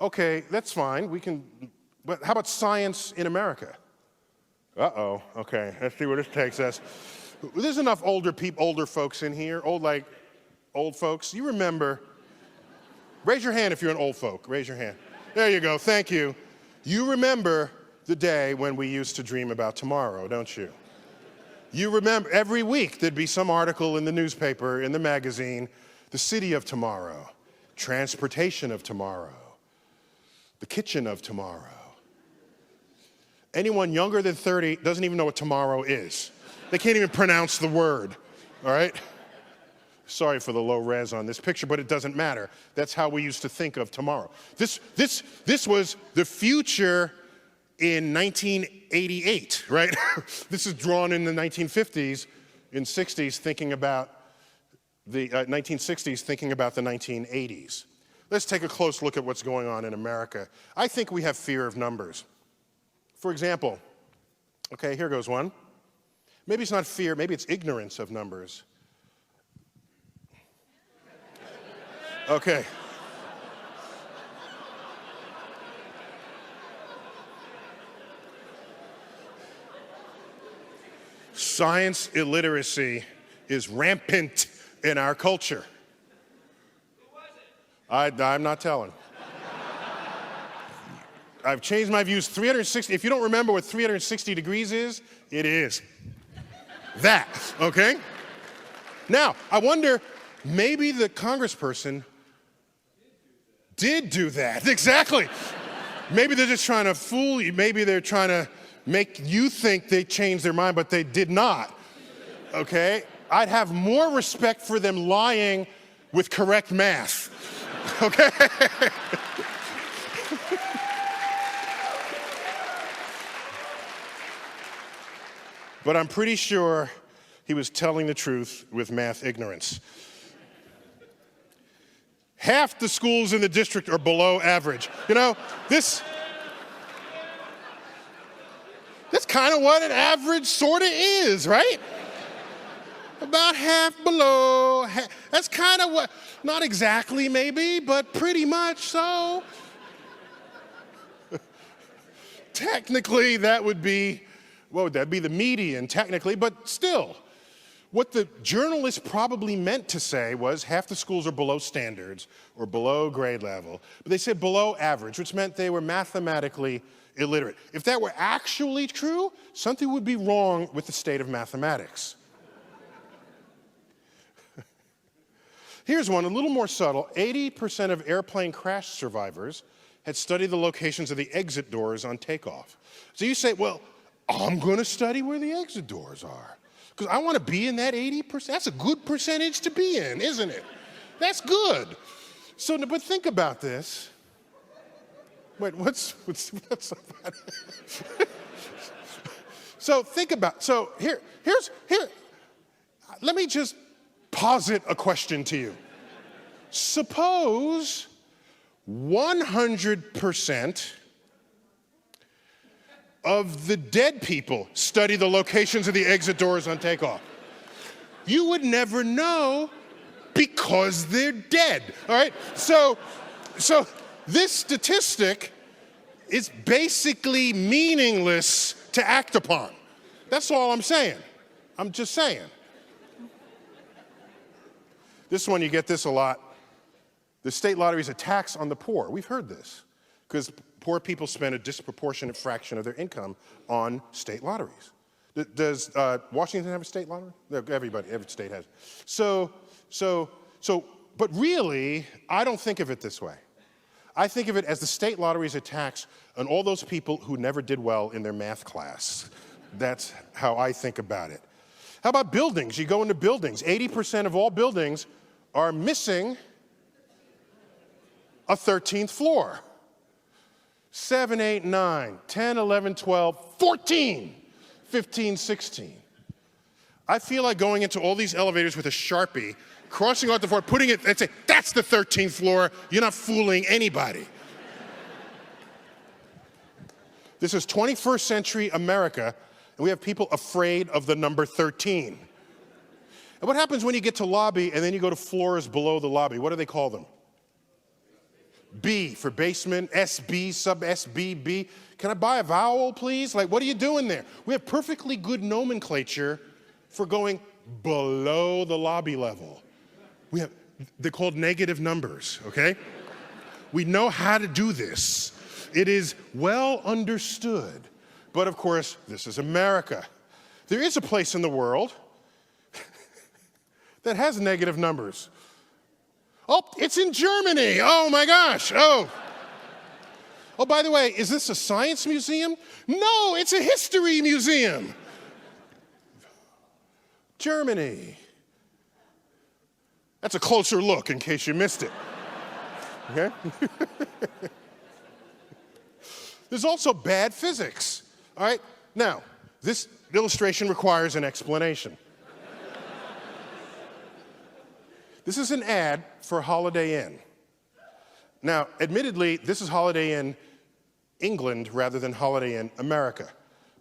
Okay, that's fine. We can, but how about science in America? Uh-oh, okay, let's see where this takes us. There's enough older folks in here, old folks. You remember, raise your hand if you're an old folk, raise your hand. There you go, thank you. You remember the day when we used to dream about tomorrow, don't you? You remember every week there'd be some article in the newspaper, in the magazine, the city of tomorrow, transportation of tomorrow, the kitchen of tomorrow. Anyone younger than 30 doesn't even know what tomorrow is. They can't even pronounce the word, all right? Sorry for the low res on this picture, but it doesn't matter. That's how we used to think of tomorrow. This was the future in 1988, right? This is drawn in the 1950s, in 60s, thinking about the 1960s, thinking about the 1980s. Let's take a close look at what's going on in America. I think we have fear of numbers. For example, okay, here goes one. Maybe it's not fear, maybe it's ignorance of numbers. Okay. Science illiteracy is rampant in our culture. Who was it? I'm not telling. I've changed my views 360. If you don't remember what 360 degrees is, it is that, okay? Now, I wonder, maybe the congressperson did do that. Exactly. Maybe they're just trying to fool you. Maybe they're trying to make you think they changed their mind, but they did not, okay? I'd have more respect for them lying with correct math, okay? But I'm pretty sure he was telling the truth with math ignorance. Half the schools in the district are below average. You know, that's kind of what an average sort of is, right? About half below. That's kind of what, not exactly maybe, but pretty much so. Technically, that would be, what would that be? The median, technically, but still. What the journalist probably meant to say was half the schools are below standards or below grade level, but they said below average, which meant they were mathematically illiterate. If that were actually true, something would be wrong with the state of mathematics. Here's one, a little more subtle. 80% of airplane crash survivors had studied the locations of the exit doors on takeoff. So you say, well, I'm going to study where the exit doors are because I want to be in that 80%. That's a good percentage to be in, isn't it? That's good. So, but think about this. Wait, what's about it? So think about, so here, let me just posit a question to you. Suppose 100% of the dead people study the locations of the exit doors on takeoff. You would never know because they're dead, all right? So this statistic is basically meaningless to act upon. That's all I'm saying. I'm just saying. This one, you get this a lot. The state lottery is a tax on the poor. We've heard this because poor people spend a disproportionate fraction of their income on state lotteries. Does Washington have a state lottery? Every state has. But really, I don't think of it this way. I think of it as the state lottery is a tax on all those people who never did well in their math class. That's how I think about it. How about buildings? You go into buildings. 80% of all buildings are missing a 13th floor. 7, 8, 9, 10, 11, 12, 14, 15, 16. I feel like going into all these elevators with a Sharpie, crossing out the floor, putting it, and say, that's the 13th floor. You're not fooling anybody. This is 21st century America, and we have people afraid of the number 13. And what happens when you get to lobby and then you go to floors below the lobby? What do they call them? B for basement, SB, sub SBB. Can I buy a vowel, please? Like, what are you doing there? We have perfectly good nomenclature for going below the lobby level. They're called negative numbers, okay? We know how to do this. It is well understood. But of course, this is America. There is a place in the world that has negative numbers. Oh, it's in Germany. Oh my gosh. Oh, by the way, is this a science museum? No, it's a history museum. Germany. That's a closer look in case you missed it. Okay? There's also bad physics. All right? Now, this illustration requires an explanation. This is an ad for Holiday Inn. Now, admittedly, this is Holiday Inn England rather than Holiday Inn America.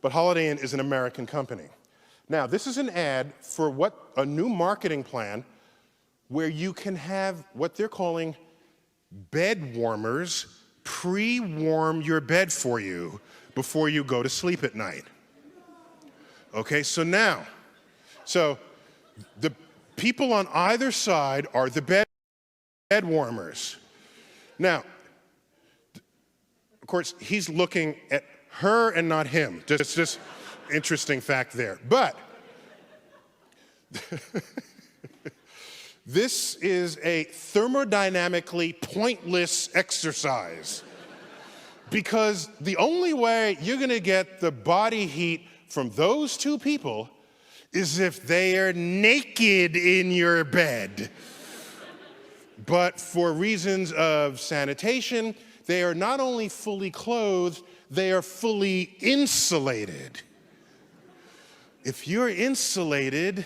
But Holiday Inn is an American company. Now, this is an ad for a new marketing plan where you can have what they're calling bed warmers pre-warm your bed for you before you go to sleep at night. Okay, so the people on either side are the bed warmers. Now, of course, he's looking at her and not him. Just interesting fact there. But this is a thermodynamically pointless exercise because the only way you're going to get the body heat from those two people is if they are naked in your bed. But for reasons of sanitation, they are not only fully clothed, they are fully insulated. If you're insulated,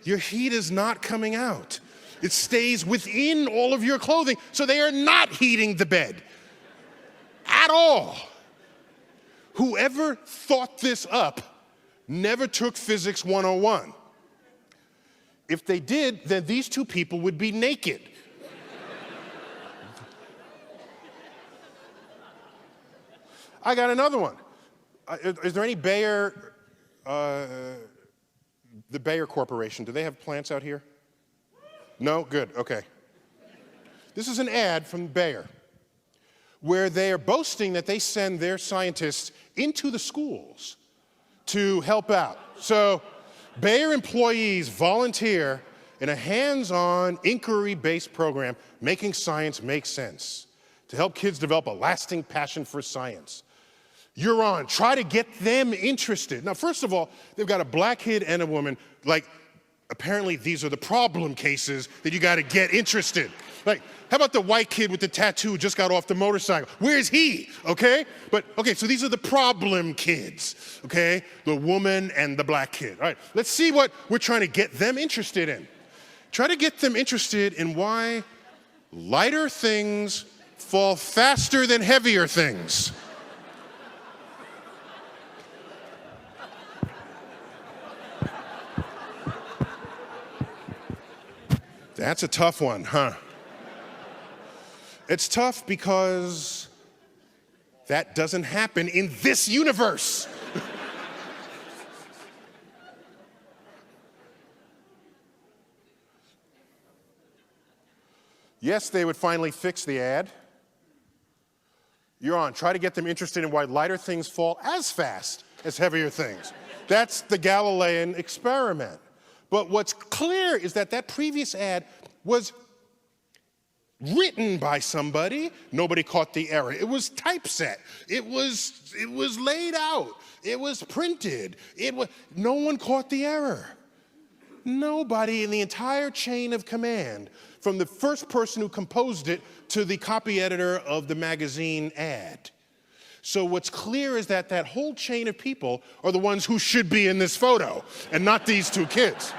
your heat is not coming out. It stays within all of your clothing, so they are not heating the bed at all. Whoever thought this up never took Physics 101. If they did, then these two people would be naked. I got another one. Is there any Bayer, the Bayer Corporation, do they have plants out here? No? Good, okay. This is an ad from Bayer where they are boasting that they send their scientists into the schools to help out. So Bayer employees volunteer in a hands-on, inquiry-based program, making science make sense, to help kids develop a lasting passion for science. You're on. Try to get them interested. Now, first of all, they've got a black kid and a woman. Like, apparently these are the problem cases that you got to get interested. Like, how about the white kid with the tattoo who just got off the motorcycle? Where's he? Okay? But, okay, so these are the problem kids, okay? The woman and the black kid. All right, let's see what we're trying to get them interested in. Try to get them interested in why lighter things fall faster than heavier things. That's a tough one, huh? It's tough because that doesn't happen in this universe. Yes, they would finally fix the ad. You're on. Try to get them interested in why lighter things fall as fast as heavier things. That's the Galilean experiment. But what's clear is that that previous ad was written by somebody. Nobody caught the error. It was typeset. It was laid out. It was printed. No one caught the error. Nobody in the entire chain of command, from the first person who composed it to the copy editor of the magazine ad. So what's clear is that that whole chain of people are the ones who should be in this photo and not these two kids.